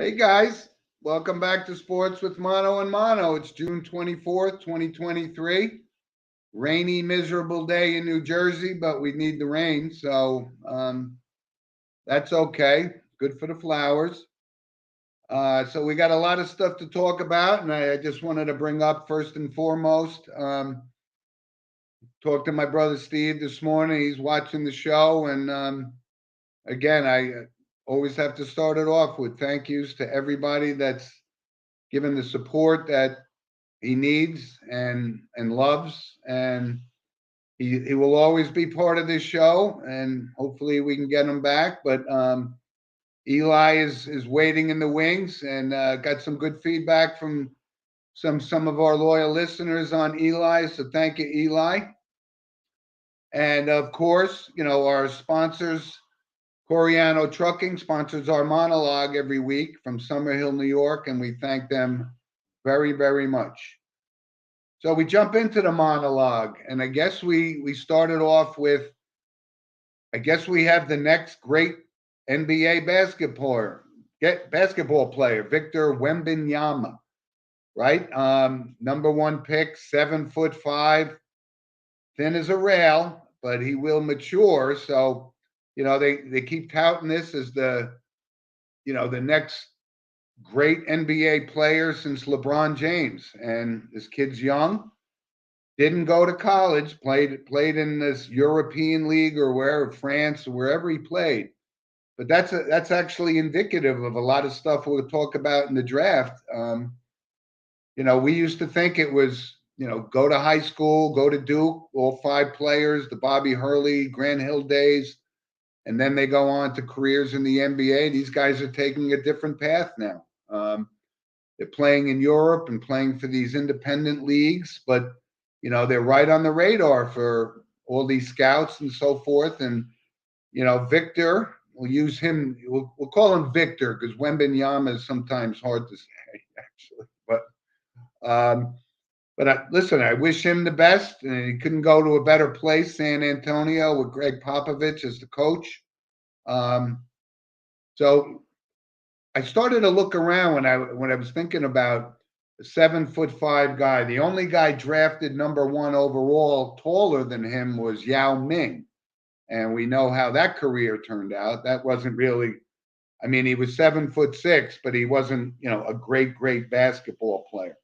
Hey guys, welcome back to Sports with Mono and Mono. It's June 24th, 2023. Rainy, miserable day in New Jersey, but we need the rain, so that's okay. Good for the flowers. So we got a lot of stuff to talk about, and I just wanted to bring up first and foremost. Talked to my brother Steve this morning. He's watching the show, and again, I always have to start it off with thank yous to everybody that's given the support that he needs and loves, and he will always be part of this show, and hopefully we can get him back. But Eli is waiting in the wings, and got some good feedback from some of our loyal listeners on Eli. So thank you, Eli. And of course, our sponsors. Coriano Trucking sponsors our monologue every week from Summerhill, New York, and we thank them very, very much. So we jump into the monologue, and I guess we started off with, I guess we have the next great NBA basketball player, Victor Wembanyama, right? Number one pick, 7'5", thin as a rail, but he will mature. So, they keep touting this as the next great NBA player since LeBron James. And this kid's young, didn't go to college, played in this European league or wherever, France, or wherever he played. But that's actually indicative of a lot of stuff we'll talk about in the draft. We used to think it was, go to high school, go to Duke, all five players, the Bobby Hurley, Grant Hill days, and then they go on to careers in the NBA. These guys are taking a different path now. They're playing in Europe and playing for these independent leagues, but they're right on the radar for all these scouts and so forth. And Victor, we'll use him. We'll call him Victor because Wembanyama is sometimes hard to say, actually. But listen, I wish him the best. And he couldn't go to a better place, San Antonio, with Greg Popovich as the coach. So I started to look around when I was thinking about a 7'5" guy. The only guy drafted number one overall taller than him was Yao Ming, and we know how that career turned out. That wasn't really. I mean, he was 7'6", but he wasn't, a great basketball player.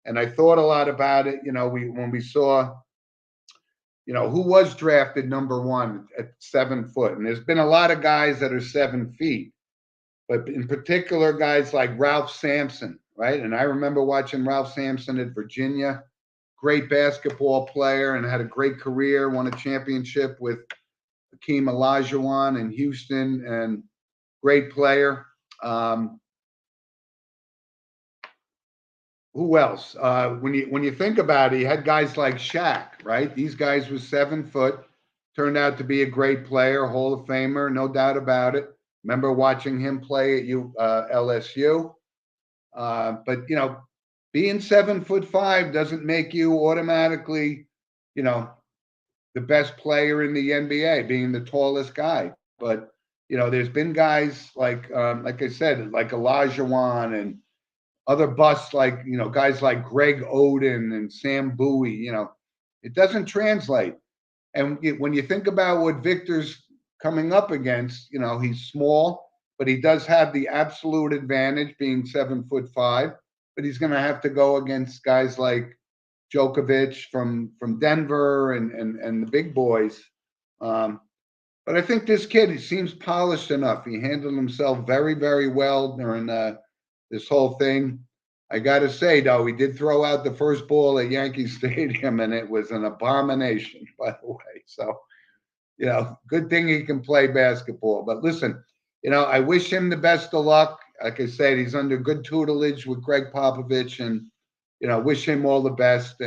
And I thought a lot about it. When we saw, who was drafted number one at 7 foot, and there's been a lot of guys that are 7 feet. But in particular, guys like Ralph Sampson, right? And I remember watching Ralph Sampson at Virginia, great basketball player and had a great career, won a championship with Hakeem Olajuwon in Houston, and great player. Who else? When you think about it, he had guys like Shaq, right? These guys were 7 foot, turned out to be a great player, Hall of Famer, no doubt about it. Remember watching him play at LSU. But being 7'5" doesn't make you automatically, the best player in the NBA, being the tallest guy. But there's been guys like I said, like Olajuwon and other busts like guys like Greg Oden and Sam Bowie. It doesn't translate. And when you think about what Victor's coming up against, he's small, but he does have the absolute advantage being 7'5". But he's going to have to go against guys like Djokovic from Denver and the big boys. But I think this kid, he seems polished enough. He handled himself very, very well during this whole thing. I got to say, though, he did throw out the first ball at Yankee Stadium, and it was an abomination, by the way. So, good thing he can play basketball. But listen, I wish him the best of luck. Like I said, he's under good tutelage with Greg Popovich, and, wish him all the best.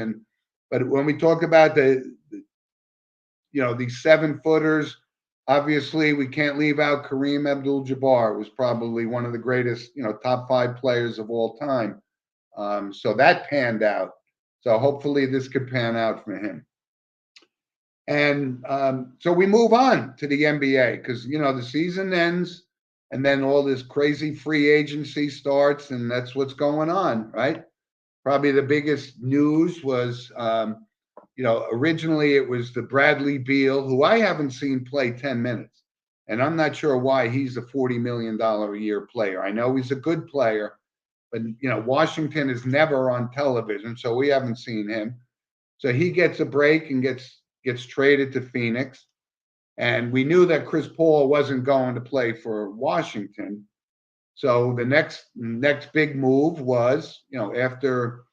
But when we talk about these 7-footers, obviously, we can't leave out Kareem Abdul-Jabbar, who was probably one of the greatest, top 5 players of all time. So that panned out. So hopefully this could pan out for him. And so we move on to the NBA because, the season ends and then all this crazy free agency starts, and that's what's going on, right? Probably the biggest news was, originally it was the Bradley Beal, who I haven't seen play 10 minutes. And I'm not sure why he's a $40 million a year player. I know he's a good player, but, Washington is never on television, so we haven't seen him. So he gets a break and gets traded to Phoenix. And we knew that Chris Paul wasn't going to play for Washington. So the next big move was, after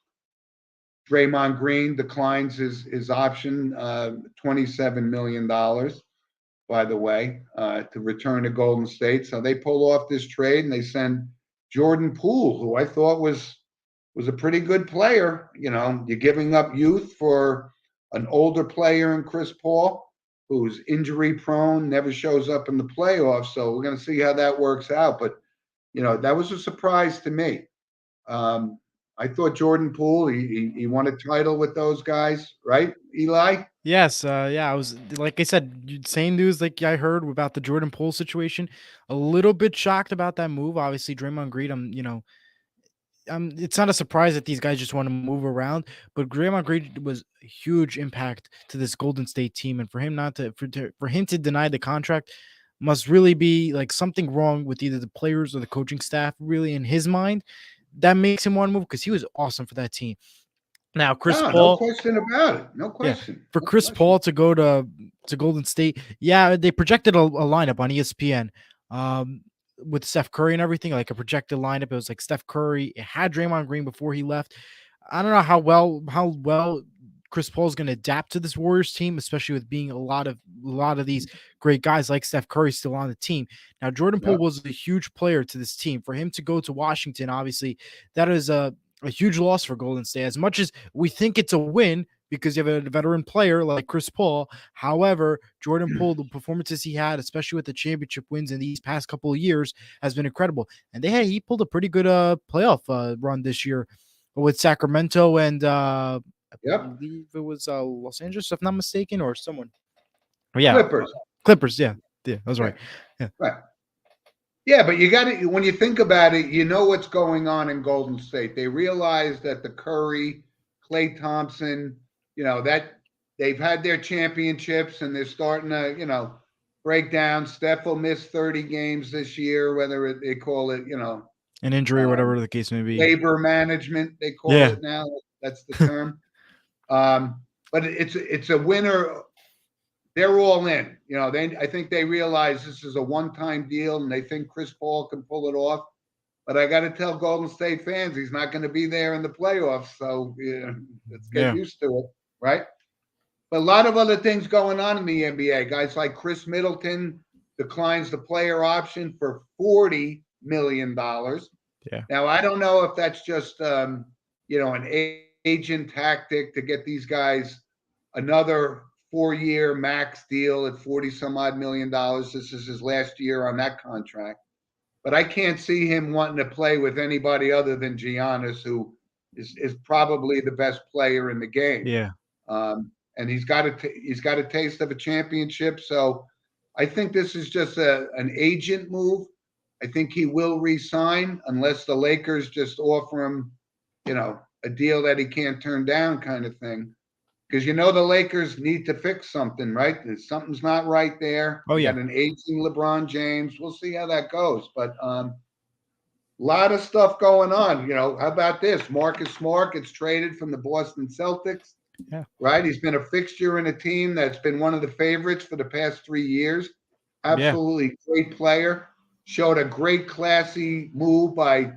Draymond Green declines his option, $27 million, by the way, to return to Golden State. So they pull off this trade and they send Jordan Poole, who I thought was a pretty good player. You're giving up youth for an older player in Chris Paul, who's injury prone, never shows up in the playoffs. So we're going to see how that works out. But, that was a surprise to me. I thought Jordan Poole, he won a title with those guys, right, Eli? Yes, yeah, I was like I said, same news like I heard about the Jordan Poole situation. A little bit shocked about that move. Obviously, Draymond Green, it's not a surprise that these guys just want to move around, but Draymond Green was a huge impact to this Golden State team, and for him not for him to deny the contract must really be like something wrong with either the players or the coaching staff. Really, in his mind, that makes him want to move because he was awesome for that team. Now, Chris No Paul, question about it. No yeah, question. for No Chris question. Paul to go to Golden State, yeah, they projected a lineup on ESPN, with Steph Curry and everything, like a projected lineup. It was like Steph Curry. It had Draymond Green before he left. I don't know how well Chris Paul is going to adapt to this Warriors team, especially with being a lot of these great guys like Steph Curry still on the team. Now, Jordan Poole Yep. was a huge player to this team. For him to go to Washington, obviously, that is a huge loss for Golden State. As much as we think it's a win because you have a veteran player like Chris Paul, however, Jordan Poole, the performances he had, especially with the championship wins in these past couple of years, has been incredible. And he pulled a pretty good playoff run this year with Sacramento and I Yep. believe it was Los Angeles, if not mistaken, or someone. Yeah, Clippers. Clippers. Yeah, yeah, that's right. Yeah. Yeah, Right. Yeah, but you got to, when you think about it, you know what's going on in Golden State. They realize that the Curry, Klay Thompson, that they've had their championships and they're starting to, break down. Steph will miss 30 games this year, whether they call it, an injury or um, whatever the case may be. labor management, they call Yeah, it now. That's the term. But it's a winner. They're all in. I think they realize this is a one-time deal, and they think Chris Paul can pull it off. But I got to tell Golden State fans he's not going to be there in the playoffs. So let's get yeah, used to it, right? But a lot of other things going on in the NBA. Guys like Chris Middleton declines the player option for $40 million. yeah. Now I don't know if that's just an agent tactic to get these guys another 4-year max deal at 40 some odd $1 million. This is his last year on that contract. But I can't see him wanting to play with anybody other than Giannis, who is probably the best player in the game. Yeah. And he's got a taste of a championship. So I think this is just an agent move. I think he will resign unless the Lakers just offer him, a deal that he can't turn down, kind of thing. Because the Lakers need to fix something, right? Something's not right there. Oh You yeah. got an aging LeBron James. We'll see how that goes. But a lot of stuff going on. How about this? Marcus Smart gets traded from the Boston Celtics, Yeah. right? He's been a fixture in a team that's been one of the favorites for the past 3 years. Yeah. Absolutely great player. Showed a great classy move by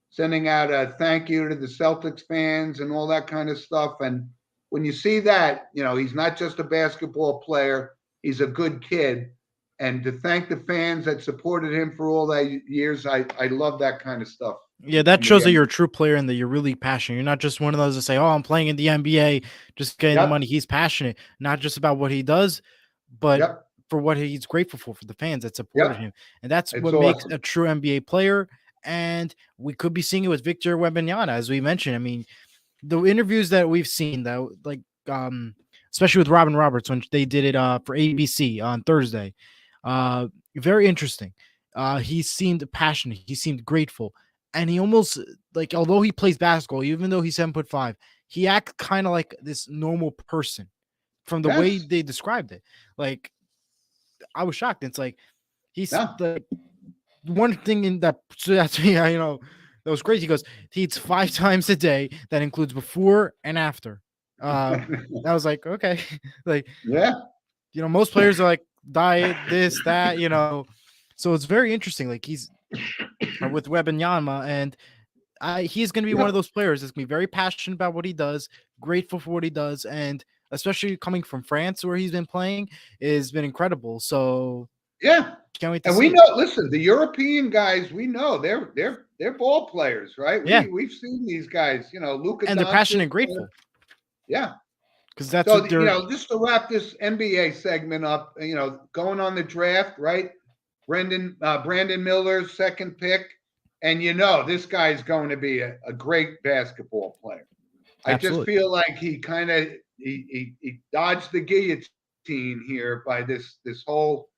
sending out a thank you to the Celtics fans and all that kind of stuff. And when you see that, he's not just a basketball player, he's a good kid. And to thank the fans that supported him for all that years, I love that kind of stuff. Yeah, that In the shows that end. you're a true player and that you're really passionate. You're not just one of those that say, "Oh, I'm playing in the NBA, just getting the Yep, money." He's passionate, not just about what he does, but yep, for what he's grateful for the fans that supported yep. him. And that's It's what makes awesome. a true NBA player. And we could be seeing it with Victor Wembanyama, as we mentioned. I mean, the interviews that we've seen, that like especially with Robin Roberts when they did it for ABC on Thursday, very interesting. He seemed passionate. He seemed grateful, and he almost like although he plays basketball, even though he's 7'5", he acts kind of like this normal person from the way Yes. they described it. Like I was shocked. It's like he's Yeah. the one thing in that stood out to me. That was great. He goes, he eats 5 times a day. That includes before and after. I was like, okay, like Yeah. most players are like diet, this, that, So it's very interesting. Like he's with Wembanyama, and he's going to be one Yeah. of those players that's going to be very passionate about what he does, grateful for what he does, and especially coming from France where he's been playing has been incredible. So Yeah. can't wait to And we see it. know, listen, the European guys, we know they're ball players, right? Yeah, We've seen these guys, Luka and they're Doncic. passionate and grateful Yeah. because that's So, what they're. just to wrap this NBA segment up, going on the draft, right? Brandon Miller's second pick. And this guy's going to be a great basketball player. I just Absolutely. feel like he kind of he dodged the guillotine here by this whole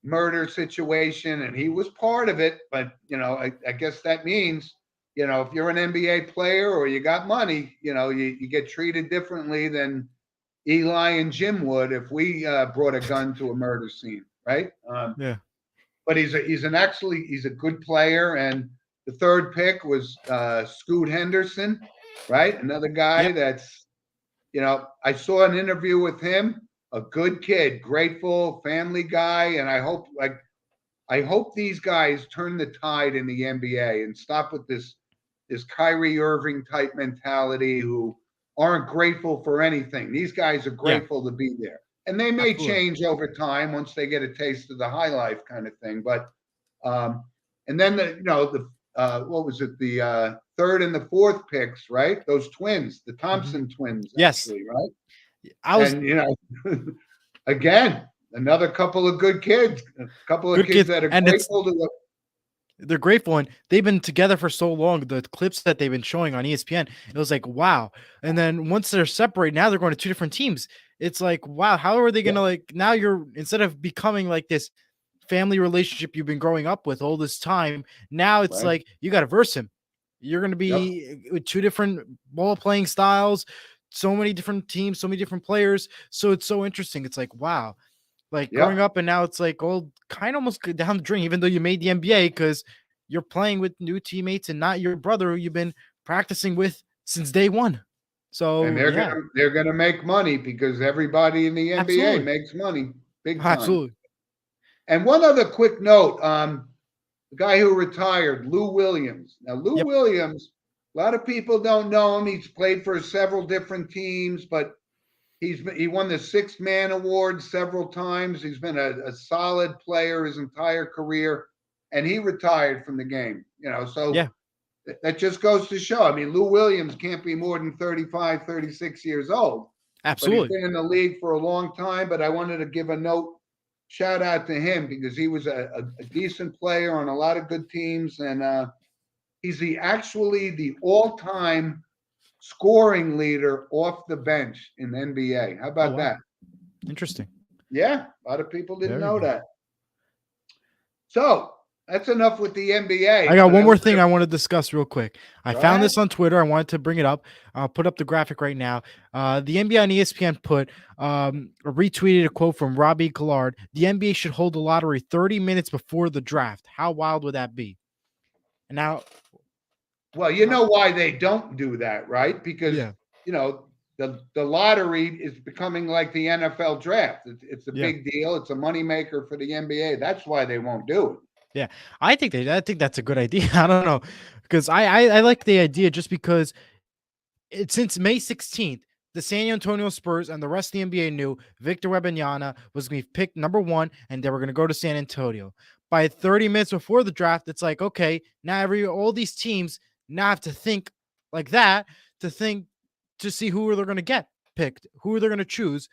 murder situation, and he was part of it. But I guess that means if you're an NBA player or you got money, you get treated differently than Eli and Jim would if we brought a gun to a murder scene, right? Yeah. But he's a good player, and the third pick was Scoot Henderson, right? Another guy Yep. that's I saw an interview with him, a good kid, grateful, family guy, and I hope these guys turn the tide in the NBA and stop with this Kyrie Irving type mentality who aren't grateful for anything. These guys are Yeah. grateful to be there. And they may Absolutely. change over time once they get a taste of the high life kind of thing. But and then what was it? The third and the fourth picks, right? Those twins, the Thompson twins, Yes. actually, right? I was And again, another couple of good kids, a couple of good kids kids, that are and grateful to. they're grateful, and they've been together for so long. The clips that they've been showing on ESPN, it was like wow. And then once they're separated, now they're going to two different teams. It's like wow, how are they Yeah. gonna like now? You're instead of becoming like this family relationship you've been growing up with all this time, now it's Right. like you got to verse him. You're going to Yep. be with two different ball playing styles, so many different teams, so many different players. So it's so interesting. It's like wow, like growing Yep. up, and now it's like all kind of almost go down the drain, even though you made the NBA because you're playing with new teammates and not your brother who you've been practicing with since day one. And So yeah, they're gonna make money because everybody in the NBA absolutely, makes money big time. absolutely. And one other quick note, the guy who retired, Lou Williams. Now, Lou Yep. Williams, a lot of people don't know him. He's played for several different teams, but he won the Sixth Man Award several times. He's been a solid player his entire career, and he retired from the game. So Yeah, that just goes to show. I mean, Lou Williams can't be more than 35, 36 years old, but he's absolutely. been in the league for a long time. But I wanted to give a shout out to him because he was a decent player on a lot of good teams, and he's actually the all-time scoring leader off the bench in the NBA. How Oh about wow, that? interesting. Yeah, a lot of people didn't Very know good. that. So that's enough with the NBA. I got but one more thing I want to discuss real quick. I Go found ahead. this on Twitter. I wanted to bring it up. I'll put up the graphic right now. The NBA on ESPN retweeted a quote from Robbie Collard. The NBA should hold the lottery 30 minutes before the draft. How wild would that be? And now, Well, you know why they don't do that, right? Because yeah, the lottery is becoming like the NFL draft. It's a yeah, big deal. It's a moneymaker for the NBA. That's why they won't do it. yeah. I think that's a good idea. I don't know because I like the idea just because it's since May 16th, the San Antonio Spurs and the rest of the NBA knew Victor Wembanyama was going to be picked number one, and they were going to go to San Antonio. By 30 minutes before the draft, it's like, okay, now all these teams now have to think like that to think to see who they're going to get picked, who they're going to choose.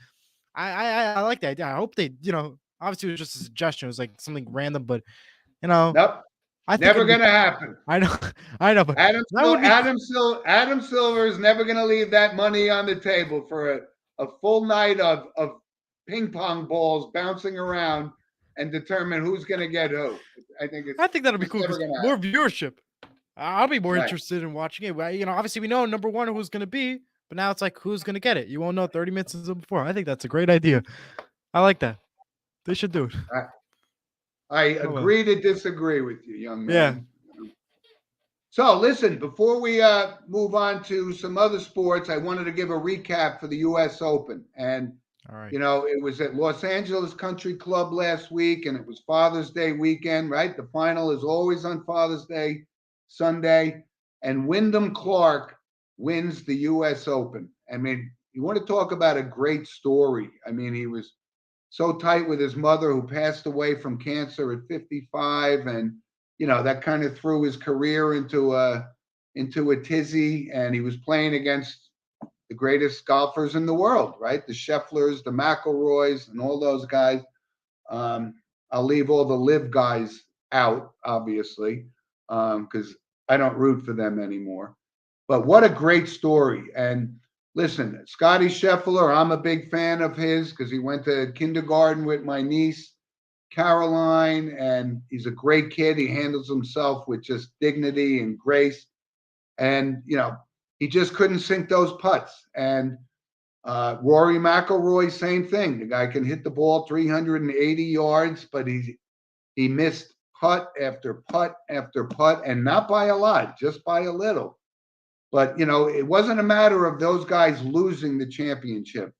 I like that idea. I hope they, obviously it was just a suggestion. It was like something random, but Nope, I think never going to happen. I know, I know, but Adam that would be Adam Silver is never going to leave that money on the table for a full night of ping pong balls bouncing around and determine who's going to get who. I think I think that'll be it's cool never because going to more happen. viewership. I'll be more Right. interested in watching it. Well, obviously we know number one who's going to be, but now it's like who's going to get it. You won't know 30 minutes before. I think that's a great idea. I like that. They should do it. I Oh well. agree to disagree with you, young Yeah. man. So listen, before we move on to some other sports, I wanted to give a recap for the U.S. Open. And, All right. it was at Los Angeles Country Club last week, and it was Father's Day weekend, right? The final is always on Father's Day, Sunday. And Wyndham Clark wins the U.S. Open. I mean, you want to talk about a great story. I mean, he was so tight with his mother who passed away from cancer at 55, and that kind of threw his career into a tizzy, and he was playing against the greatest golfers in the world, right? The Schefflers, the McIlroys, and all those guys. I'll leave all the live guys out, obviously, because I don't root for them anymore. But what a great story. And listen, Scotty Scheffler, I'm a big fan of his because he went to kindergarten with my niece, Caroline, and he's a great kid. He handles himself with just dignity and grace. And, he just couldn't sink those putts. And Rory McIlroy, same thing. The guy can hit the ball 380 yards, but he missed putt after putt after putt, and not by a lot, just by a little. But, it wasn't a matter of those guys losing the championship.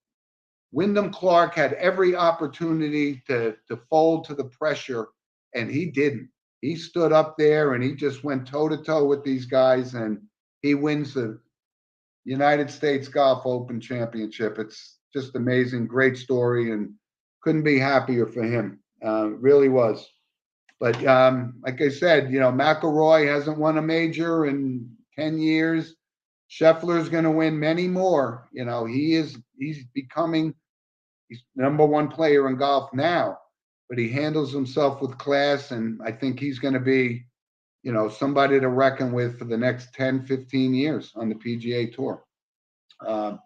Wyndham Clark had every opportunity to fold to the pressure, and he didn't. He stood up there and he just went toe-to-toe with these guys, and he wins the United States Golf Open Championship. It's just amazing, great story, and couldn't be happier for him. Really was. But like I said, McIlroy hasn't won a major in 10 years. Scheffler's going to win many more. He's number one player in golf now, but he handles himself with class, and I think he's going to be, somebody to reckon with for the next 10, 15 years on the PGA Tour. So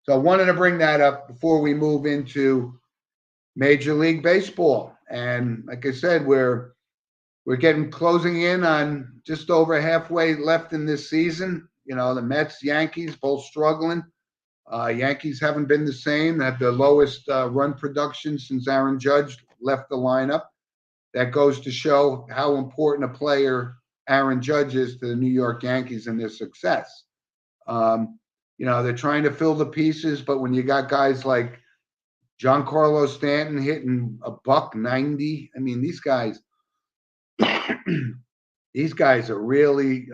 I wanted to bring that up before we move into Major League Baseball. And like I said, we're getting closing in on just over halfway left in this season. The Mets, Yankees, both struggling. Yankees haven't been the same. Had the lowest run production since Aaron Judge left the lineup. That goes to show how important a player Aaron Judge is to the New York Yankees and their success. They're trying to fill the pieces, but when you got guys like Giancarlo Stanton hitting a $190, I mean, these guys are really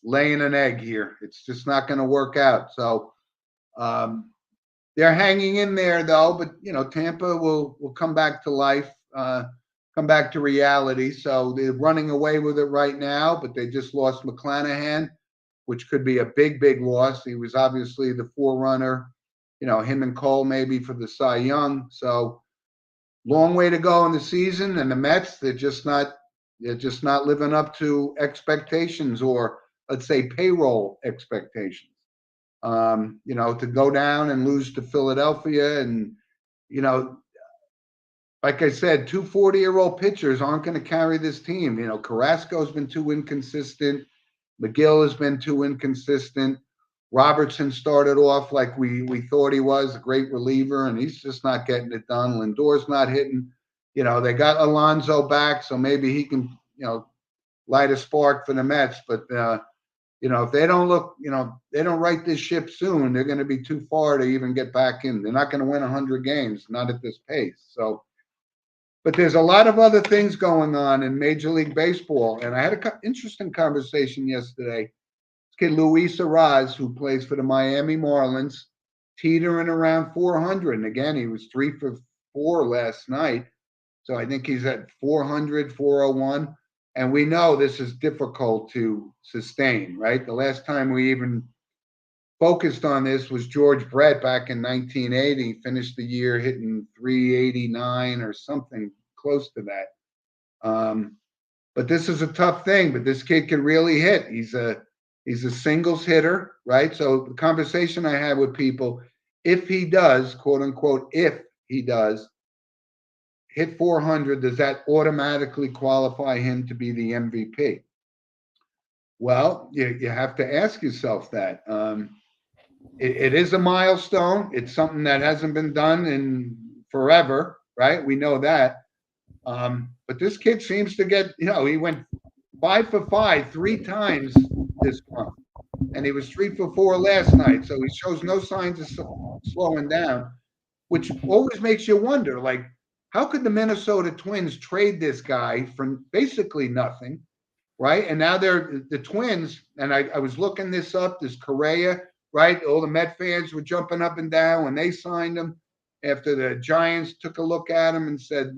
laying an egg here. It's just not going to work out. So they're hanging in there, though. But Tampa will come back to life, come back to reality. So they're running away with it right now. But they just lost McClanahan, which could be a big, big loss. He was obviously the forerunner. Him and Cole maybe for the Cy Young. So long way to go in the season. And the Mets, they're just not living up to expectations, or let's say payroll expectations. To go down and lose to Philadelphia, and like I said, two 40-year-old pitchers aren't going to carry this team. Carrasco's been too inconsistent. McGill has been too inconsistent. Robertson started off like we thought he was, a great reliever, and he's just not getting it done. Lindor's not hitting. They got Alonso back, so maybe he can, light a spark for the Mets. But, if they don't they don't right this ship soon, they're going to be too far to even get back in. They're not going to win 100 games, not at this pace. So, but there's a lot of other things going on in Major League Baseball. And I had an interesting conversation yesterday. Kid Luis Arraez, who plays for the Miami Marlins, teetering around 400. And again, he was 3 for 4 last night. So I think he's at 400, 401. And we know this is difficult to sustain, right? The last time we even focused on this was George Brett back in 1980. He finished the year hitting 389 or something close to that. But this is a tough thing. But this kid can really hit. He's a singles hitter, right? So the conversation I had with people, if he does, quote unquote, if he does, hit 400, does that automatically qualify him to be the MVP? Well, you have to ask yourself that. It is a milestone. It's something that hasn't been done in forever, right? We know that. But this kid seems to get, he went 5 for 5 3 times this month, and he was 3 for 4 last night. So he shows no signs of slowing down, which always makes you wonder, like, how could the Minnesota Twins trade this guy for basically nothing, right? And now they're the Twins, and I was looking this up, this Correa, right? All the Met fans were jumping up and down when they signed him after the Giants took a look at him and said,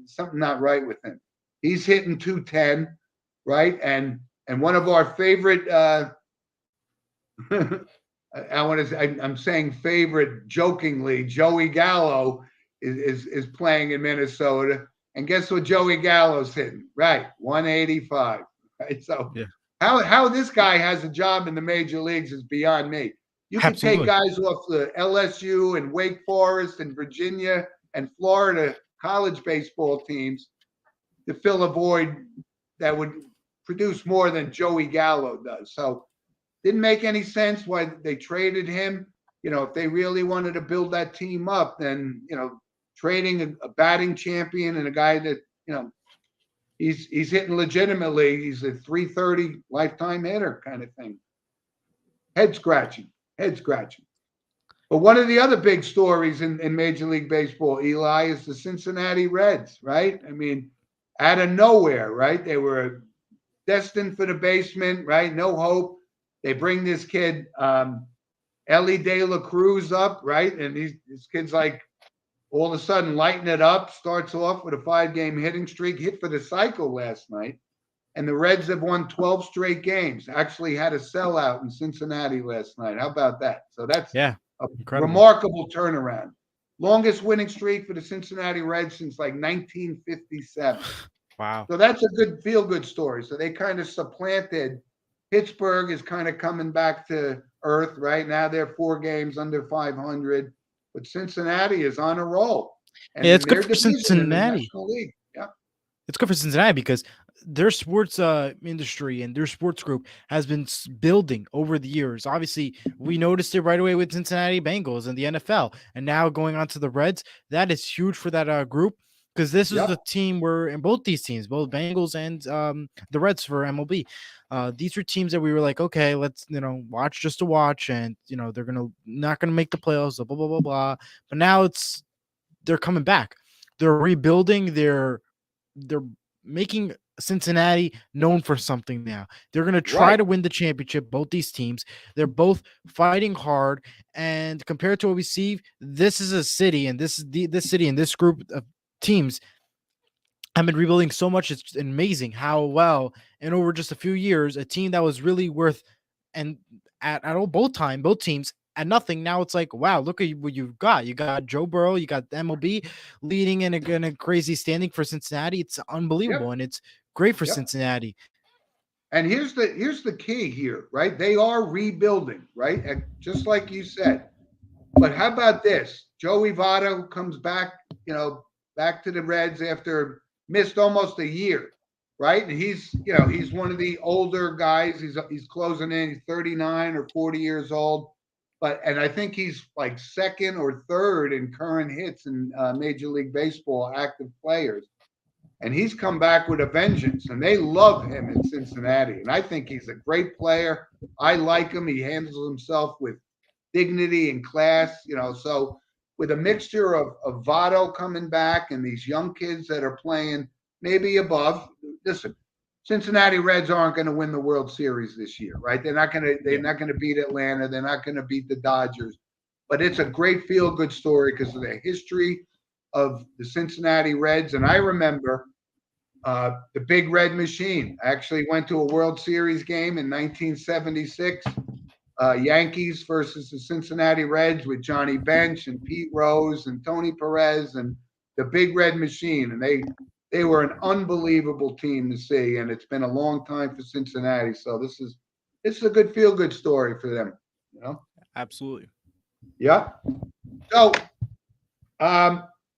something not right with him. He's hitting 210, right? And one of our favorite I'm saying favorite jokingly, Joey Gallo is playing in Minnesota. And guess what Joey Gallo's hitting? Right, 185. Right. So Yeah. How this guy has a job in the major leagues is beyond me. You can take guys off the LSU and Wake Forest and Virginia and Florida college baseball teams to fill a void that would produce more than Joey Gallo does. So didn't make any sense why they traded him. If they really wanted to build that team up, then, trading a batting champion and a guy that, he's hitting legitimately. He's a 330 lifetime hitter kind of thing. Head scratching. But one of the other big stories in Major League Baseball, Eli, is the Cincinnati Reds, right? I mean, out of nowhere, right? They were destined for the basement, right? No hope. They bring this kid, Elly De La Cruz, up, right? And this kid's like all of a sudden lighting it up, starts off with a 5-game hitting streak, hit for the cycle last night. And the Reds have won 12 straight games. Actually had a sellout in Cincinnati last night. How about that? So that's a incredible. Remarkable turnaround. Longest winning streak for the Cincinnati Reds since like 1957. Wow. So that's a good feel-good story. So they kind of supplanted. Pittsburgh is kind of coming back to earth right now. They're 4 games under 500, but Cincinnati is on a roll. And it's good for Cincinnati. Yeah. It's good for Cincinnati because their sports industry and their sports group has been building over the years. Obviously, we noticed it right away with Cincinnati Bengals and the NFL, and now going on to the Reds. That is huge for that group because this is the team where, in both these teams, both Bengals and the Reds for MLB, these are teams that we were like, okay, let's watch just to watch, and they're not gonna make the playoffs, blah blah blah blah. But now they're coming back. They're rebuilding. They're making Cincinnati known for something now. They're going to try to win the championship, both these teams. They're both fighting hard. And compared to what we see, this is a city, and this city and this group of teams have been rebuilding so much. It's amazing how well, and over just a few years, a team that was really worth, and at both teams at nothing. Now it's like, wow, look at what you've got. You got Joe Burrow, you got the MLB leading in a crazy standing for Cincinnati. It's unbelievable, and it's great for Cincinnati. And here's the key here, right? They are rebuilding, right? And just like you said. But how about this? Joey Votto comes back, back to the Reds after missed almost a year, right? And he's one of the older guys. He's closing in. He's 39 or 40 years old. And I think he's like second or third in current hits in Major League Baseball active players. And he's come back with a vengeance, and they love him in Cincinnati. And I think he's a great player. I like him. He handles himself with dignity and class, So with a mixture of Votto coming back and these young kids that are playing maybe above, listen, Cincinnati Reds aren't going to win the World Series this year, right? They're not going to beat Atlanta. They're not going to beat the Dodgers. But it's a great feel-good story because of the history of the Cincinnati Reds. And I remember the Big Red Machine. I actually went to a World Series game in 1976, Yankees versus the Cincinnati Reds with Johnny Bench and Pete Rose and Tony Perez and the Big Red Machine. And they were an unbelievable team to see, and it's been a long time for Cincinnati. So this is a good feel-good story for them, Absolutely. Yeah. So,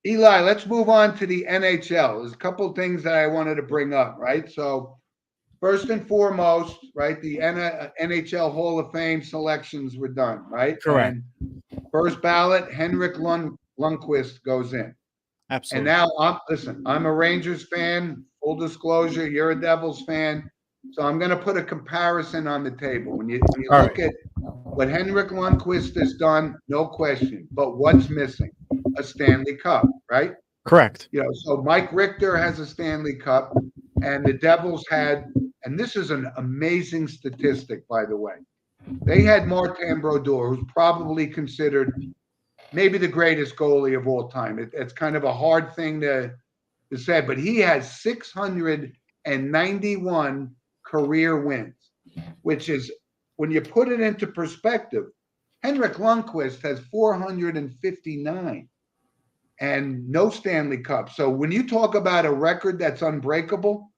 Eli, let's move on to the NHL. There's a couple of things that I wanted to bring up, right? So, first and foremost, right, the NHL Hall of Fame selections were done, right? Correct. And first ballot, Henrik Lundqvist goes in. And Absolutely. now, I'm a Rangers fan. Full disclosure, you're a Devils fan. So I'm going to put a comparison on the table. When you All look right. at what Henrik Lundqvist has done, no question. But what's missing? A Stanley Cup, right? Correct. So Mike Richter has a Stanley Cup, and the Devils had, and this is an amazing statistic, by the way. They had Martin Brodeur, who's probably considered maybe the greatest goalie of all time. It's kind of a hard thing to say, but he has 691 career wins, which is, when you put it into perspective, Henrik Lundqvist has 459 and no Stanley Cup. So when you talk about a record that's unbreakable,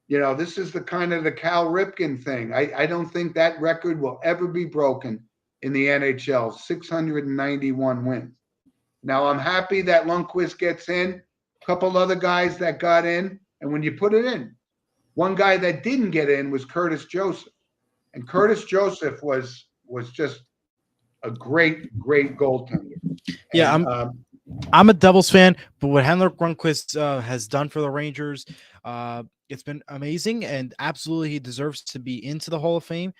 this is the kind of the Cal Ripken thing. I don't think that record will ever be broken in the NHL, 691 wins. Now, I'm happy that Lundqvist gets in, a couple other guys that got in, and when you put it in, one guy that didn't get in was Curtis Joseph. And Curtis Joseph was just a great, great goaltender. Yeah, And, I'm a Devils fan, but what Henrik Lundqvist has done for the Rangers, it's been amazing, and absolutely he deserves to be into the Hall of Fame.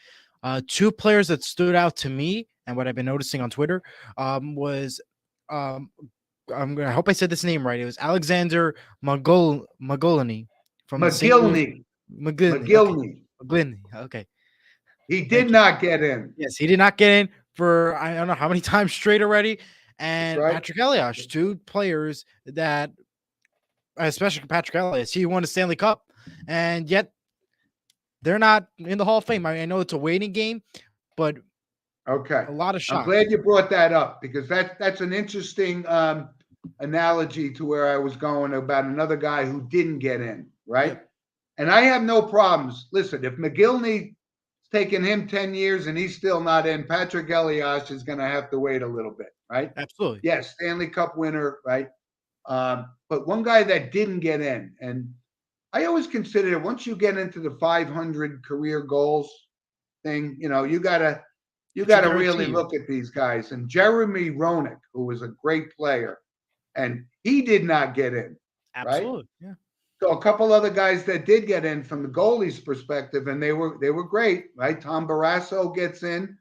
Two players that stood out to me, and what I've been noticing on Twitter, was I hope I said this name right. It was Alexander Mogilny from the St. Louis. McGillney. Okay. McGlinny. Okay. He did not get in. Yes, he did not get in for I don't know how many times straight already. And right. Patrick Elias, two players that, especially Patrick Elias, he won a Stanley Cup, and yet they're not in the Hall of Fame. I know it's a waiting game, but okay, a lot of shots. I'm glad you brought that up, because that's an interesting analogy to where I was going about another guy who didn't get in, right? Yep. And I have no problems. Listen, if McGillney taken him 10 years and he's still not in, Patrick Elias is going to have to wait a little bit, right? Absolutely. Yes, Stanley Cup winner, right? But one guy that didn't get in, and I always consider it, once you get into the 500 career goals thing, you got to really look at these guys. And Jeremy Roenick, who was a great player, and he did not get in. Absolutely. Right? Yeah. So a couple other guys that did get in from the goalie's perspective, and they were great, right? Tom Barrasso gets in,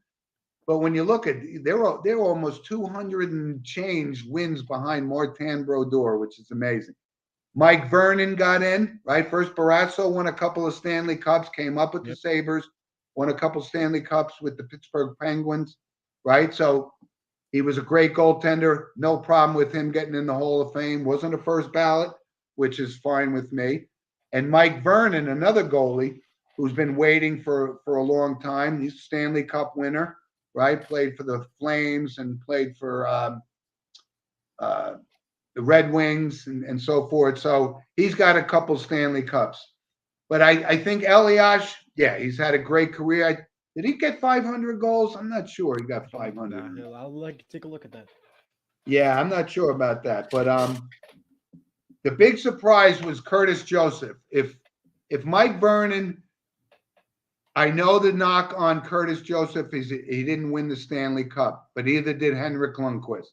but when you look at, they're almost 200 and change wins behind Martin Brodeur, which is amazing. Mike Vernon got in, right? First, Barrasso won a couple of Stanley Cups, came up with the Sabres, won a couple Stanley Cups with the Pittsburgh Penguins, right? So he was a great goaltender. No problem with him getting in the Hall of Fame. Wasn't a first ballot, which is fine with me. And Mike Vernon, another goalie who's been waiting for a long time. He's a Stanley Cup winner, right? Played for the Flames and played for the Red Wings and so forth. So he's got a couple Stanley Cups. But I think Elias, yeah, he's had a great career. Did he get 500 goals? I'm not sure he got 500. I'll like to take a look at that. Yeah, I'm not sure about that. But the big surprise was Curtis Joseph. If Mike Vernon, I know the knock on Curtis Joseph is he didn't win the Stanley Cup, but either did Henrik Lundqvist.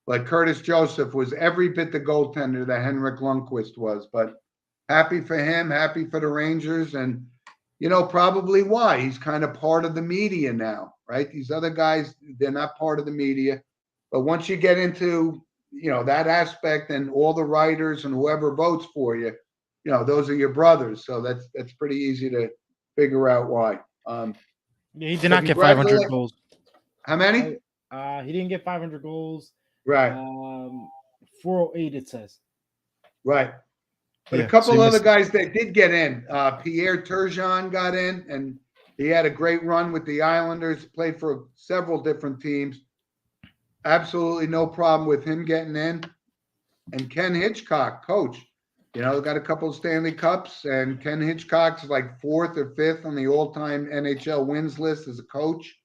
But Curtis Joseph was every bit the goaltender that Henrik Lundqvist was. But happy for him, happy for the Rangers, and probably why. He's kind of part of the media now, right? These other guys, they're not part of the media. But once you get into, that aspect, and all the writers and whoever votes for you, those are your brothers. So that's pretty easy to figure out why. He did not get 500 goals. How many? He didn't get 500 goals. Right. 408 it says. Right. But a couple other guys that did get in. Pierre Turgeon got in, and he had a great run with the Islanders, played for several different teams. Absolutely no problem with him getting in. And Ken Hitchcock, coach, got a couple of Stanley Cups, and Ken Hitchcock's like 4th or 5th on the all-time NHL wins list as a coach.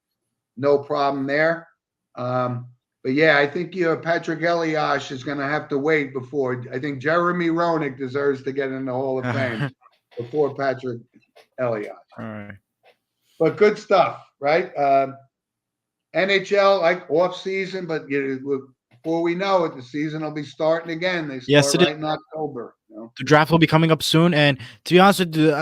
No problem there. But yeah, I think Patrick Elias is going to have to wait before. I think Jeremy Roenick deserves to get in the Hall of Fame All before Patrick Elias. right. But good stuff, right? NHL like off season, but before we know it, the season will be starting again. They Yes, start it is. right in October. You know? The draft will be coming up soon, and to be honest with you,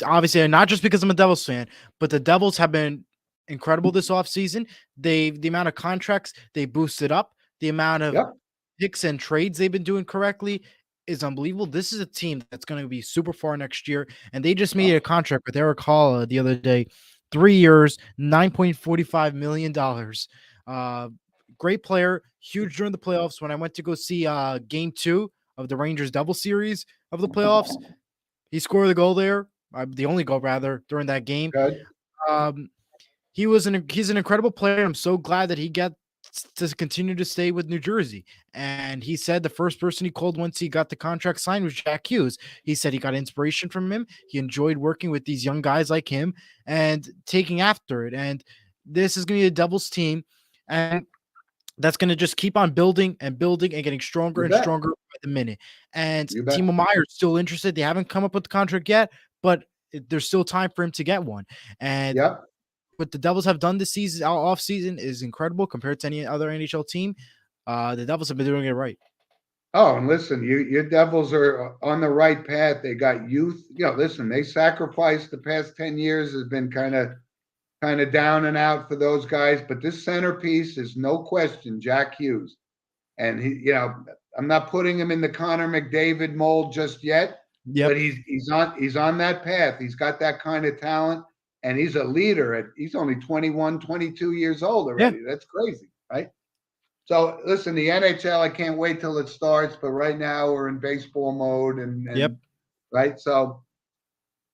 obviously not just because I'm a Devils fan, but the Devils have been incredible this offseason. The amount of contracts they boosted up, the amount of Yep. picks and trades they've been doing correctly is unbelievable. This is a team that's going to be super far next year, and they just made a contract with Eric Halla the other day, 3 years, $9.45 million. Great player, huge during the playoffs. When I went to go see Game 2 of the Rangers double series of the playoffs, he scored the goal there, the only goal rather during that game. Good. Um, he's an incredible player. I'm so glad that he gets to continue to stay with New Jersey. And he said the first person he called once he got the contract signed was Jack Hughes. He said he got inspiration from him. He enjoyed working with these young guys like him and taking after it. And this is going to be a Devils team, and that's going to just keep on building and building and getting stronger You and bet. stronger by the minute. And You bet. Timo Meyer's still interested. They haven't come up with the contract yet, but there's still time for him to get one. And Yep. what the Devils have done this season, off season, is incredible compared to any other NHL team. The Devils have been doing it right. Oh, and listen, your Devils are on the right path. They got youth. Listen, they sacrificed the past 10 years has been kind of down and out for those guys. But this centerpiece is no question Jack Hughes. And I'm not putting him in the Connor McDavid mold just yet, but he's on that path. He's got that kind of talent, and he's a leader. He's only 21, 22 years old already. Yeah. That's crazy, right? So listen, the NHL, I can't wait till it starts, but right now we're in baseball mode and right. So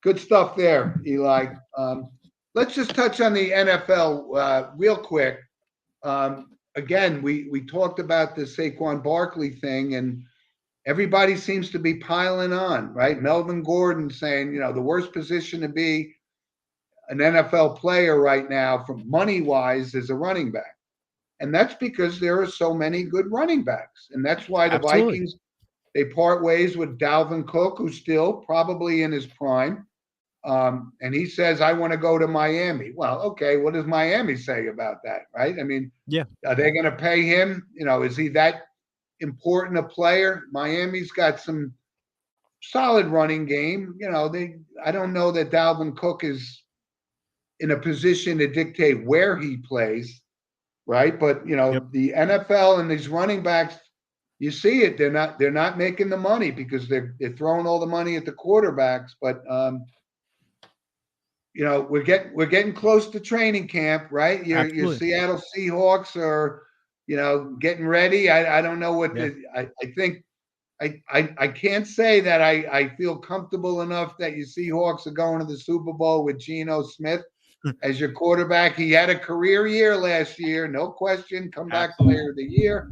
good stuff there, Eli. Let's just touch on the NFL real quick. Again, we talked about the Saquon Barkley thing, and everybody seems to be piling on, right? Melvin Gordon saying, the worst position to be an NFL player right now, from money wise, is a running back. And that's because there are so many good running backs. And that's why the Vikings, they part ways with Dalvin Cook, who's still probably in his prime. And he says, I want to go to Miami. Well, okay, what does Miami say about that, right? I mean, are they going to pay him? Is he that important a player? Miami's got some solid running game. I don't know that Dalvin Cook is in a position to dictate where he plays, right? But the NFL and these running backs, you see it. They're not making the money because they're throwing all the money at the quarterbacks. But we're getting close to training camp, right? Your Seattle Seahawks are, getting ready. I don't know what I think. I can't say that I feel comfortable enough that your Seahawks are going to the Super Bowl with Geno Smith as your quarterback. He had a career year last year, no question, comeback player of the year.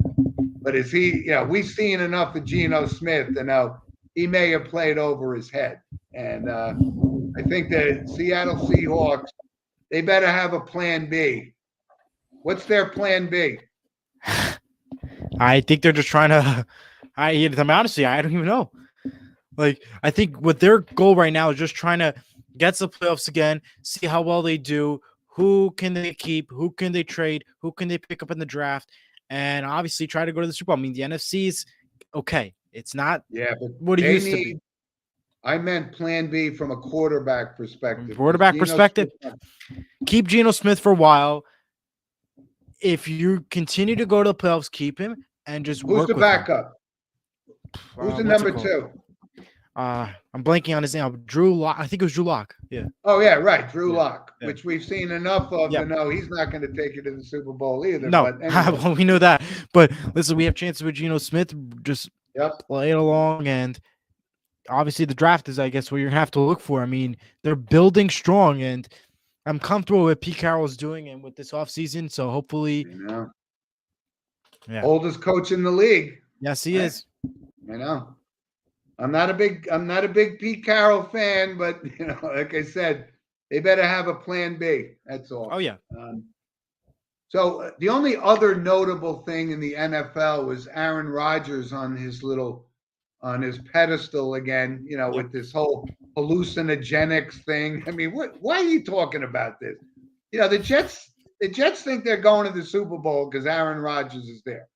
But is he, we've seen enough of Geno Smith to know he may have played over his head. And I think the Seattle Seahawks, they better have a plan B. What's their plan B? I think they're just trying to, honestly, I don't even know. Like, I think what their goal right now is just trying to get to the playoffs again, see how well they do, who can they keep, who can they trade, who can they pick up in the draft, and obviously try to go to the Super Bowl. I mean, the NFC is okay. It's not what it used to be. I meant plan B from a quarterback perspective. Keep Geno Smith for a while. If you continue to go to the playoffs, keep him and just Who's work the with backup? him. Who's the number 2? I'm blanking on his name. Drew Lock. I think it was Drew Lock. Yeah. Oh yeah, right. Drew Lock, which we've seen enough of to know he's not going to take you to the Super Bowl either. No, but anyway. well, we know that. But listen, we have chances with Geno Smith. Just play it along, and obviously the draft is, I guess, what you're gonna have to look for. I mean, they're building strong, and I'm comfortable with Pete Carroll's doing and with this offseason. So hopefully, oldest coach in the league. Yes, he is. I know. I'm not a big Pete Carroll fan, but like I said, they better have a plan B. That's all. Oh yeah. So the only other notable thing in the NFL was Aaron Rodgers on his pedestal again, Yep. with this whole hallucinogenics thing. I mean, why are you talking about this? The Jets think they're going to the Super Bowl because Aaron Rodgers is there.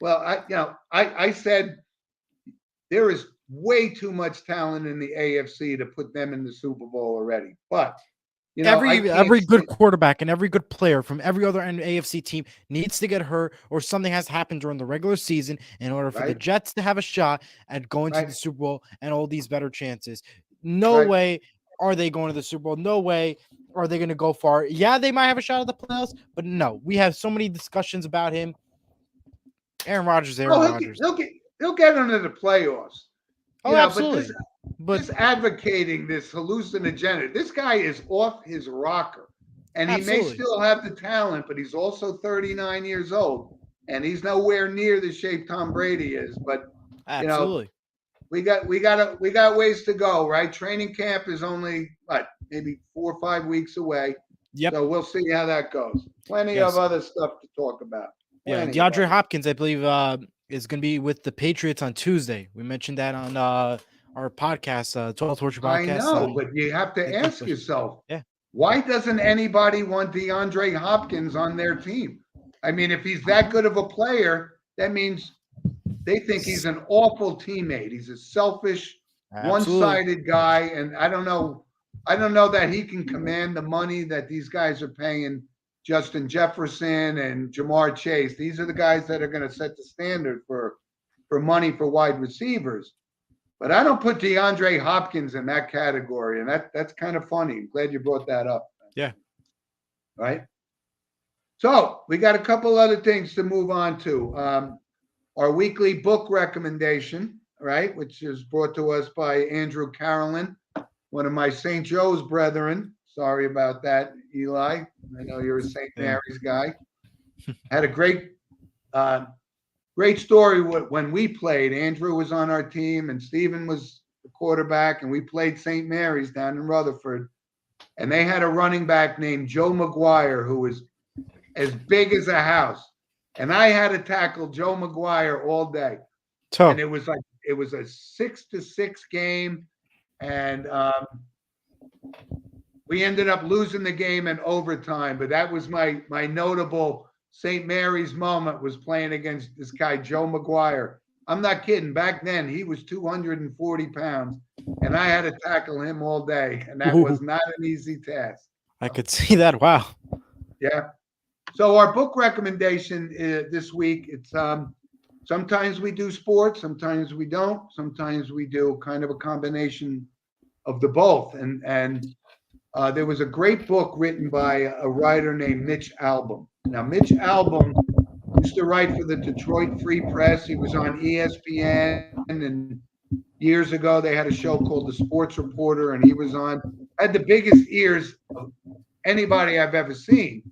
Well, I said there is way too much talent in the AFC to put them in the Super Bowl already. But every good quarterback and every good player from every other AFC team needs to get hurt, or something has to happen during the regular season in order for the Jets to have a shot at going to the Super Bowl and all these better chances. No way are they going to the Super Bowl. No way are they going to go far. Yeah, they might have a shot at the playoffs, but no, we have so many discussions about him. Aaron Rodgers, Rodgers. He'll get into the playoffs. Absolutely. But this advocating this hallucinogenic, this guy is off his rocker. And he may still have the talent, but he's also 39 years old. And he's nowhere near the shape Tom Brady is. But we got ways to go, right? Training camp is only maybe 4 or 5 weeks away. Yep. So we'll see how that goes. Plenty of other stuff to talk about. DeAndre Hopkins, I believe, is going to be with the Patriots on Tuesday. We mentioned that on our podcast, 12 Torture podcast. I know, but you have to ask yourself, why doesn't anybody want DeAndre Hopkins on their team? I mean, if he's that good of a player, that means they think he's an awful teammate. He's a selfish, one-sided guy, and I don't know that he can command the money that these guys are paying Justin Jefferson and Jamar Chase. These are the guys that are going to set the standard for money for wide receivers. But I don't put DeAndre Hopkins in that category, and that's kind of funny. I'm glad you brought that up. Yeah. Right? So we got a couple other things to move on to. Our weekly book recommendation, right, which is brought to us by Andrew Carolyn, one of my St. Joe's brethren. Sorry about that, Eli. I know you're a St. Mary's guy. Had a great story when we played. Andrew was on our team, and Stephen was the quarterback, and we played St. Mary's down in Rutherford. And they had a running back named Joe McGuire who was as big as a house. And I had to tackle Joe McGuire all day. And it was a 6-6 game, and we ended up losing the game in overtime. But that was my notable St. Mary's moment, was playing against this guy, Joe McGuire. I'm not kidding. Back then, he was 240 pounds, and I had to tackle him all day. And that was not an easy task. I could see that. Wow. Yeah. So our book recommendation this week, it's sometimes we do sports, sometimes we don't. Sometimes we do kind of a combination of the both. And there was a great book written by a writer named Mitch Albom. Now, Mitch Albom used to write for the Detroit Free Press. He was on ESPN, and years ago they had a show called The Sports Reporter, and he was had the biggest ears of anybody I've ever seen.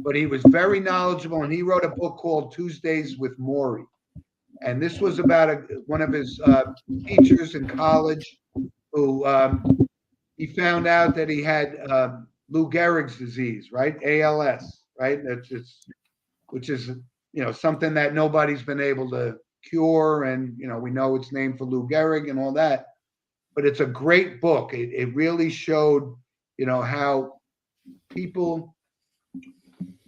But he was very knowledgeable, and he wrote a book called Tuesdays with Morrie. And this was about one of his teachers in college who he found out that he had Lou Gehrig's disease, right? ALS, right? Which is something that nobody's been able to cure, and we know it's named for Lou Gehrig and all that. But it's a great book. It really showed how people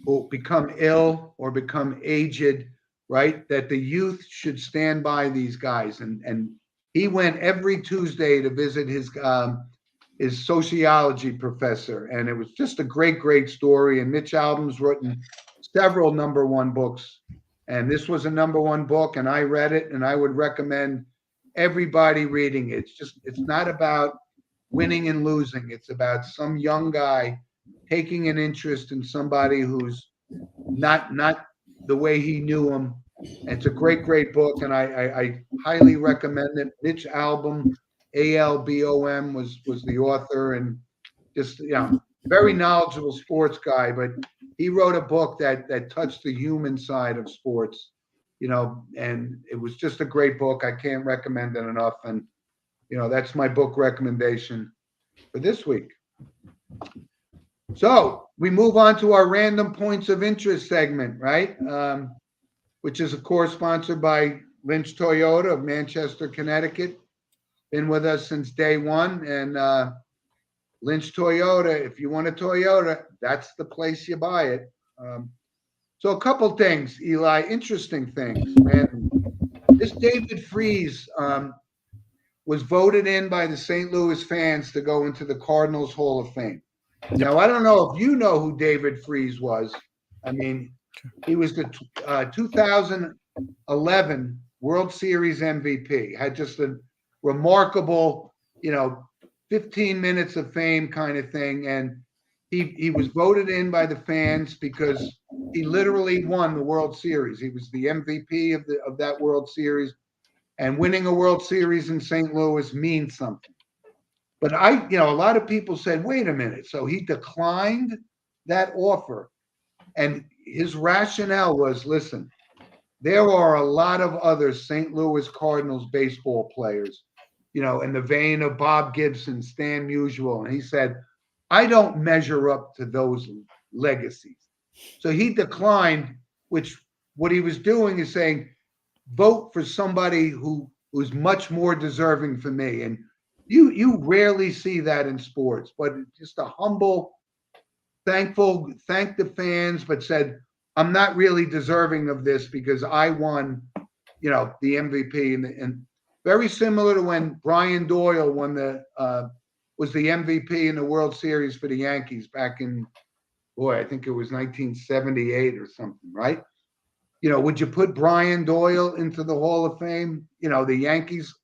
who become ill or become aged, right, that the youth should stand by these guys. And he went every Tuesday to visit his sociology professor, and it was just a great story. And Mitch Albom's written several #1 books, and this was a #1 book, and I read it, and I would recommend everybody reading it. It's not about winning and losing. It's about some young guy taking an interest in somebody who's not the way he knew him. It's a great book, and I highly recommend it. Mitch Albom, ALBOM, was the author, and just very knowledgeable sports guy. But he wrote a book that touched the human side of sports, and it was just a great book. I can't recommend it enough, and that's my book recommendation for this week. So we move on to our random points of interest segment, right? Which is, of course, sponsored by Lynch Toyota of Manchester, Connecticut. Been with us since day one. And Lynch Toyota, if you want a Toyota, that's the place you buy it. So a couple things, Eli, interesting things, man. This David Freese was voted in by the St. Louis fans to go into the Cardinals Hall of Fame. Now, I don't know if you know who David Freese was. I mean, he was the 2011 World Series MVP, had just a remarkable, 15 minutes of fame kind of thing. And he was voted in by the fans because he literally won the World Series. He was the MVP of that World Series. And winning a World Series in St. Louis means something. But a lot of people said, wait a minute. So he declined that offer. And his rationale was, listen, there are a lot of other St. Louis Cardinals baseball players, in the vein of Bob Gibson, Stan Musial. And he said, I don't measure up to those legacies. So he declined, which what he was doing is saying, vote for somebody who's much more deserving for me. And you rarely see that in sports, but just a humble, thanked the fans, but said, I'm not really deserving of this because I won, the MVP. And very similar to when Brian Doyle won was the MVP in the World Series for the Yankees back in, I think it was 1978 or something, right? Would you put Brian Doyle into the Hall of Fame? The Yankees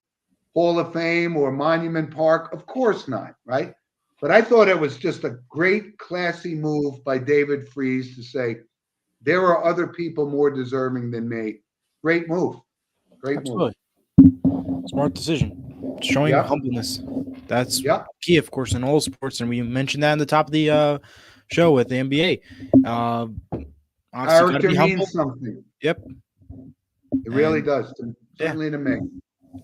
Hall of Fame or Monument Park? Of course not, right? But I thought it was just a great, classy move by David Freese to say, there are other people more deserving than me. Great move. Great Absolutely. move. Smart decision. Showing humbleness. That's key, of course, in all sports. And we mentioned that in the top of the show with the NBA. Character means something. Yep. It really does. Certainly to me.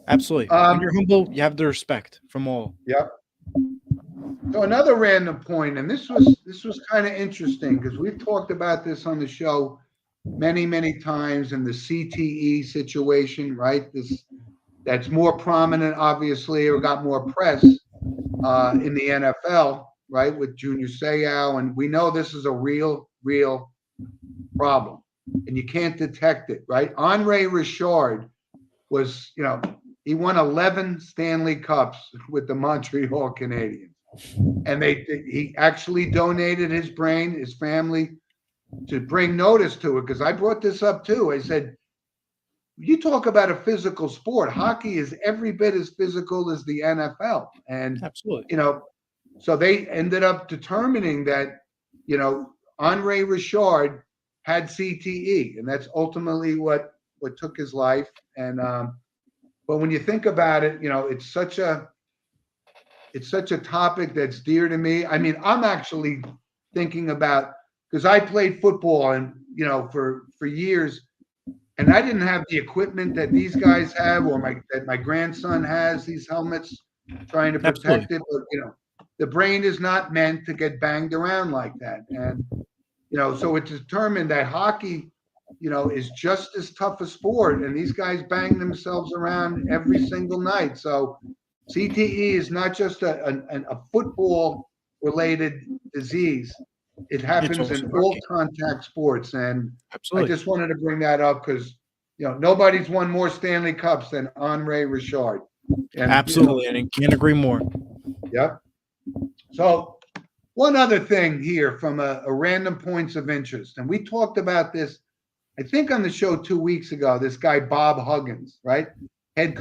Absolutely. When you're humble, you have the respect from all. Yep. So another random point, and this was kind of interesting because we've talked about this on the show many, many times in the CTE situation, right? That's more prominent, obviously, or got more press in the NFL, right? With Junior Seau, and we know this is a real problem, and you can't detect it, right? Andre Richard was, he won 11 Stanley Cups with the Montreal Canadiens. And he actually donated his brain, his family, to bring notice to it. Because I brought this up too. I said, you talk about a physical sport. Hockey is every bit as physical as the NFL. And, absolutely, so they ended up determining that, Andre Richard had CTE. And that's ultimately what took his life. And, but when you think about it, it's such a topic that's dear to me. I mean, I'm actually thinking about, because I played football and, for years, and I didn't have the equipment that these guys have or that my grandson has, these helmets trying to protect it. But, the brain is not meant to get banged around like that. And, so it's determined that hockey, is just as tough a sport. And these guys bang themselves around every single night. So CTE is not just a football-related disease. It happens in all contact sports. And I just wanted to bring that up because, nobody's won more Stanley Cups than Andre Richard. And, absolutely, and I can't agree more. Yep. So one other thing here from a random points of interest, and we talked about this, I think on the show 2 weeks ago, this guy, Bob Huggins, right? Head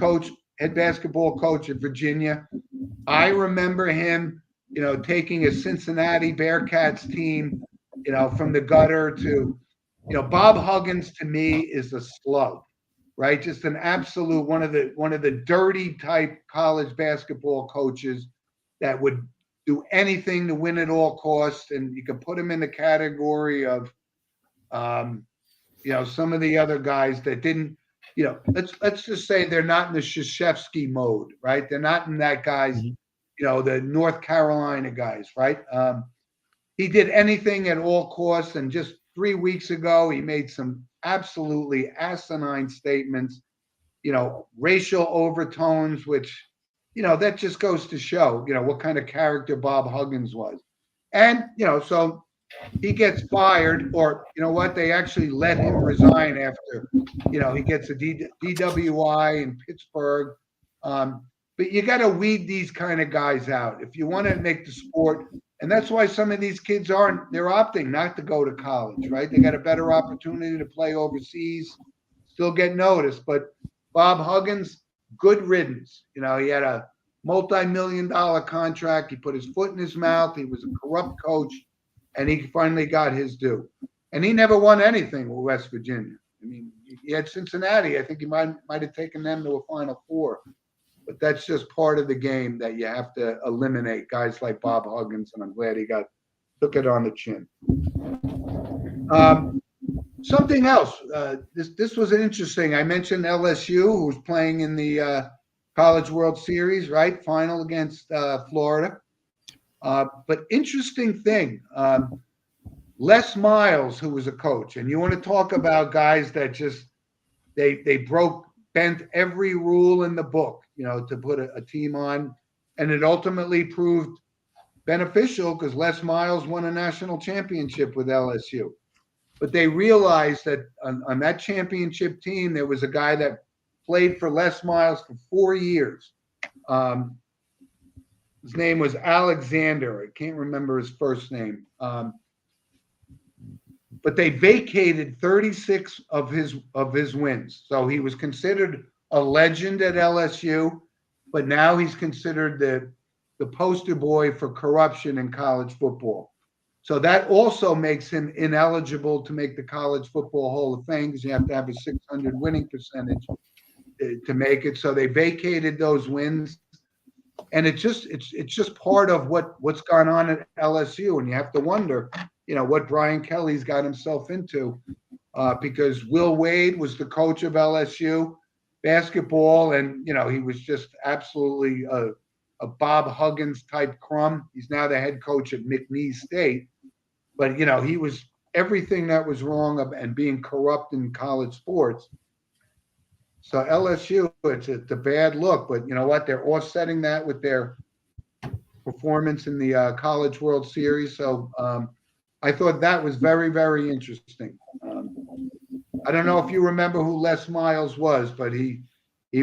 basketball coach at Virginia. I remember him, taking a Cincinnati Bearcats team, from the gutter to, Bob Huggins to me is a slug, right? Just an absolute one of the dirty type college basketball coaches that would do anything to win at all costs. And you could put him in the category of, some of the other guys that didn't, let's just say they're not in the Krzyzewski mode, right? They're not in that guys, the North Carolina guys, right? he did anything at all costs. And just 3 weeks ago, he made some absolutely asinine statements, racial overtones, which, that just goes to show, what kind of character Bob Huggins was. And, so he gets fired, or you know what? They actually let him resign after, he gets a DWI in Pittsburgh. But you got to weed these kind of guys out if you want to make the sport. And that's why some of these kids they're opting not to go to college, right? They got a better opportunity to play overseas, still get noticed. But Bob Huggins, good riddance. He had a multi-million-dollar contract. He put his foot in his mouth. He was a corrupt coach, and he finally got his due. And he never won anything with West Virginia. I mean, he had Cincinnati. I think he might have taken them to a Final Four. But that's just part of the game that you have to eliminate guys like Bob Huggins, and I'm glad he took it on the chin. Something else. This was interesting. I mentioned LSU, who was playing in the College World Series, right? Final against Florida. But interesting thing, Les Miles, who was a coach, and you want to talk about guys that just they bent every rule in the book, to put a team on, and it ultimately proved beneficial because Les Miles won a national championship with LSU. But they realized that on that championship team, there was a guy that played for Les Miles for 4 years. His name was Alexander. I can't remember his first name. But they vacated 36 of his wins. So he was considered a legend at LSU, but now he's considered the poster boy for corruption in college football. So that also makes him ineligible to make the College Football Hall of Fame because you have to have a 600 winning percentage to make it. So they vacated those wins. And it's just part of what's gone on at LSU. And you have to wonder, what Brian Kelly's got himself into, because Will Wade was the coach of LSU basketball, and he was just absolutely a Bob Huggins type crumb. He's now the head coach at McNeese State, but he was everything that was wrong and being corrupt in college sports. So LSU, it's a bad look, but you know what? They're offsetting that with their performance in the College World Series. So I thought that was very, very interesting. I don't know if you remember who Les Miles was, but he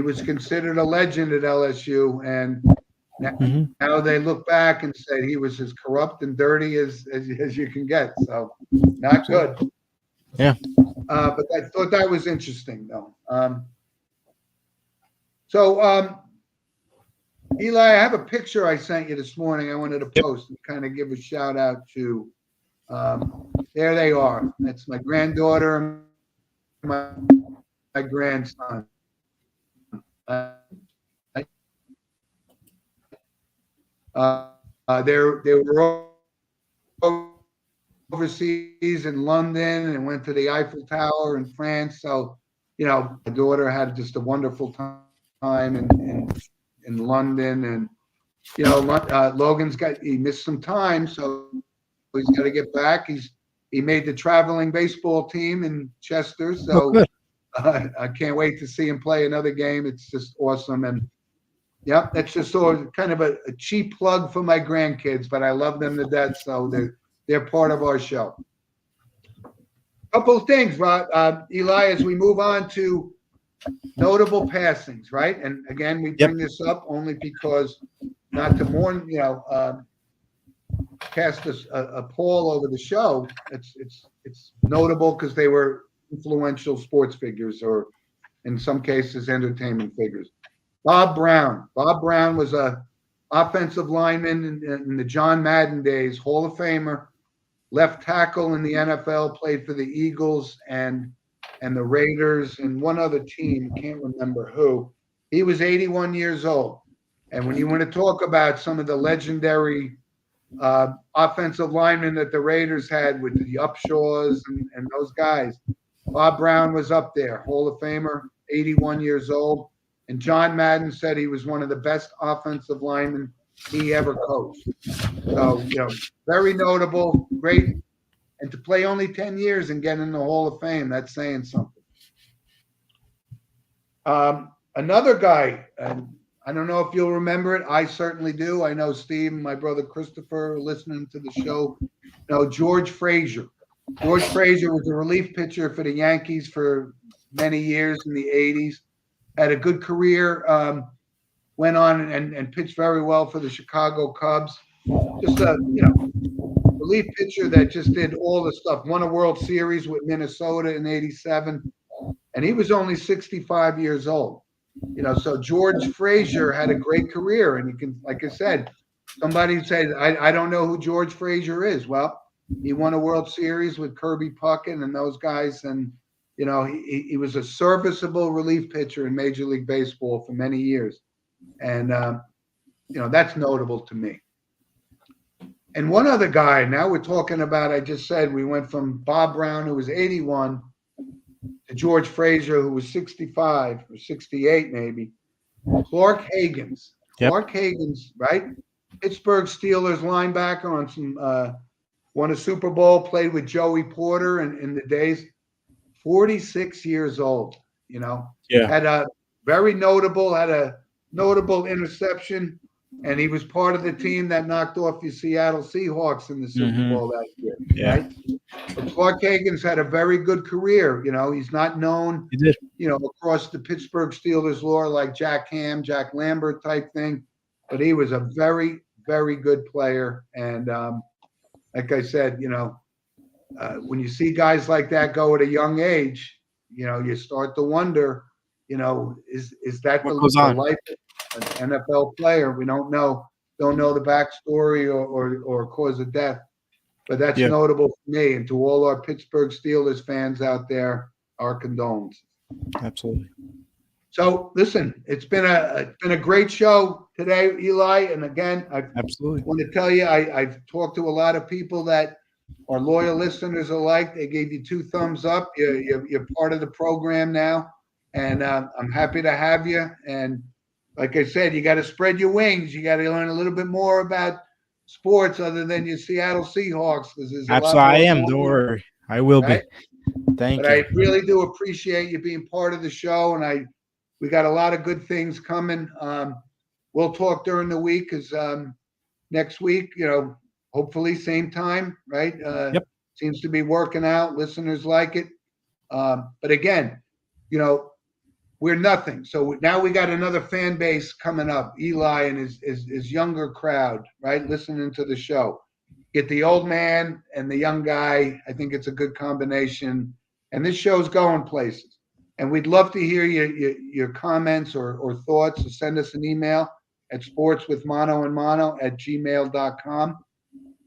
was considered a legend at LSU, and now they look back and say he was as corrupt and dirty as you can get. So not good. Yeah. But I thought that was interesting, though. So Eli, I have a picture I sent you this morning. I wanted to post and kind of give a shout out to. There they are. That's my granddaughter and my grandson. They were overseas in London and went to the Eiffel Tower in France. So, my daughter had just a wonderful time in London, and Logan's he missed some time, so he's got to get back. He made the traveling baseball team in Chester, so I can't wait to see him play another game. It's just awesome, and that's just sort of kind of a cheap plug for my grandkids, but I love them to death, so they're part of our show. Couple of things, Eli, as we move on to notable passings, right? And again, we bring this up only because not to mourn, cast a pall over the show. It's notable because they were influential sports figures, or in some cases, entertainment figures. Bob Brown. Bob Brown was a offensive lineman in the John Madden days, Hall of Famer, left tackle in the NFL, played for the Eagles and the Raiders and one other team, can't remember who. He was 81 years old. And when you want to talk about some of the legendary offensive linemen that the Raiders had with the Upshaws and those guys, Bob Brown was up there, Hall of Famer, 81 years old. And John Madden said he was one of the best offensive linemen he ever coached. So, very notable, great. And to play only 10 years and get in the Hall of Fame, that's saying something. Another guy, and I don't know if you'll remember it. I certainly do. I know Steve and my brother Christopher are listening to the show. George Frazier. George Frazier was a relief pitcher for the Yankees for many years in the 80s. Had a good career. Went on and pitched very well for the Chicago Cubs. Just a relief pitcher that just did all the stuff. Won a World Series with Minnesota in '87, and he was only 65 years old. So George Frazier had a great career, and you can, like I said, somebody said, I don't know who George Frazier is. Well, he won a World Series with Kirby Puckett and those guys, and he was a serviceable relief pitcher in Major League Baseball for many years, and that's notable to me. And one other guy, now we're talking about, I just said we went from Bob Brown, who was 81, to George Frazier, who was 65 or 68 maybe. Clark Higgins. Yep. Clark Higgins, right? Pittsburgh Steelers linebacker on some won a Super Bowl, played with Joey Porter in the days. 46 years old, had a notable interception, and he was part of the team that knocked off the Seattle Seahawks in the Super Bowl that year. Yeah. Right? But Clark Higgins had a very good career. He's not known, He did. Across the Pittsburgh Steelers lore like Jack Ham, Jack Lambert type thing. But he was a very, very good player. And like I said, when you see guys like that go at a young age, you start to wonder, is that the life of an NFL player? We don't know the backstory or cause of death, but that's notable for me. And to all our Pittsburgh Steelers fans out there, our condolences. Absolutely. So listen, it's been a great show today, Eli. And again, I want to tell you, I've talked to a lot of people that our loyal listeners alike. They gave you 2 thumbs up. You're part of the program now, and I'm happy to have you. And like I said, you got to spread your wings. You got to learn a little bit more about sports other than your Seattle Seahawks. Absolutely, I am. Don't worry, I will be. Thank you. I really do appreciate you being part of the show, and we got a lot of good things coming. We'll talk during the week because next week, hopefully same time, right? Yep. Seems to be working out. Listeners like it. But again, we're nothing. So now we got another fan base coming up. Eli and his younger crowd, right? Listening to the show. Get the old man and the young guy. I think it's a good combination. And this show's going places. And we'd love to hear your comments or thoughts. So send us an email at sportswithmonoandmono@gmail.com.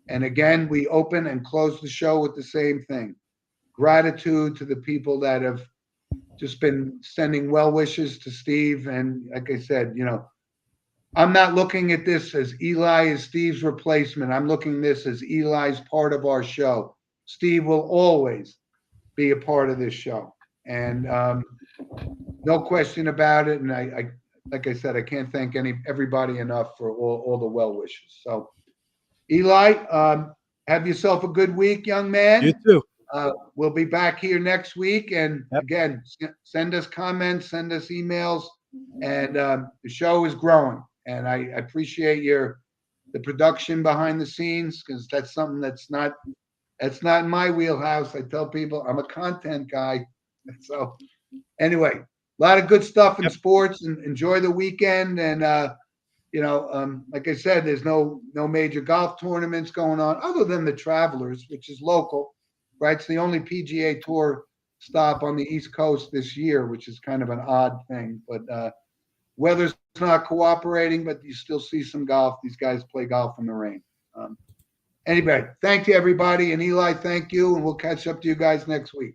And again, we open and close the show with the same thing. Gratitude to the people that have just been sending well wishes to Steve. And like I said, I'm not looking at this as Eli is Steve's replacement. I'm looking at this as Eli's part of our show. Steve will always be a part of this show. And no question about it. And I like I said, I can't thank everybody enough for all the well wishes. So Eli, have yourself a good week, young man. You too. We'll be back here next week. And again, send us comments, send us emails. And the show is growing. And I appreciate the production behind the scenes, because that's something that's not in my wheelhouse. I tell people I'm a content guy. So anyway, a lot of good stuff in sports, and enjoy the weekend. And like I said, there's no major golf tournaments going on other than the Travelers, which is local, right? It's the only PGA Tour stop on the East Coast this year, which is kind of an odd thing. But weather's not cooperating, but you still see some golf. These guys play golf in the rain. Anyway, thank you, everybody. And Eli, thank you. And we'll catch up to you guys next week.